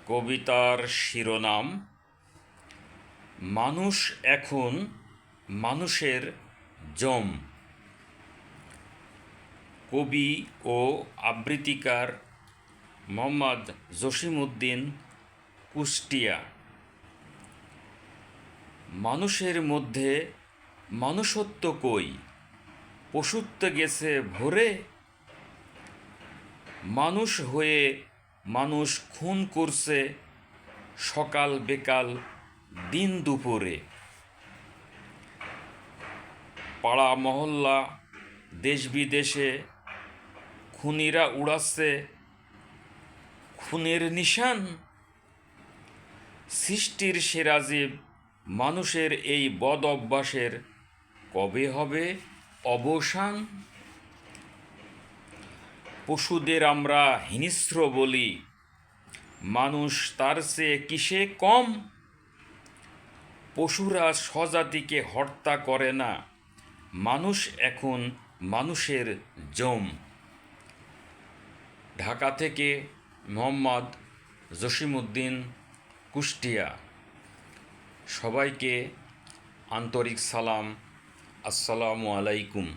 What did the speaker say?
কবিতার শিরোনাম মানুষ এখন মানুষের জম। কবি ও আবৃত্তিকার মোহাম্মদ জসিমউদ্দিন, কুষ্টিয়া। মানুষের মধ্যে মানুষত্ব কই, পশুত্ব গেছে ভরে। মানুষ হয়ে মানুষ খুন করছে সকাল বেকাল দিন দুপুরে। পাড়া মহল্লা দেশ বিদেশে খুনিরা উড়াচ্ছে খুনের নিশান। সৃষ্টির সেরা জীব মানুষের এই বদ অভ্যাসের কবে হবে অবসান? পশুদের আমরা হিংস্র বলি, মানুষ তার চেয়ে কিসে কম? পশুরা স্বজাতিকে হত্যা করে না, মানুষ এখন মানুষের জম। ঢাকা থেকে মোহাম্মদ জসিমউদ্দিন, কুষ্টিয়া। সবাইকে আন্তরিক সালাম, আসসালামু আলাইকুম।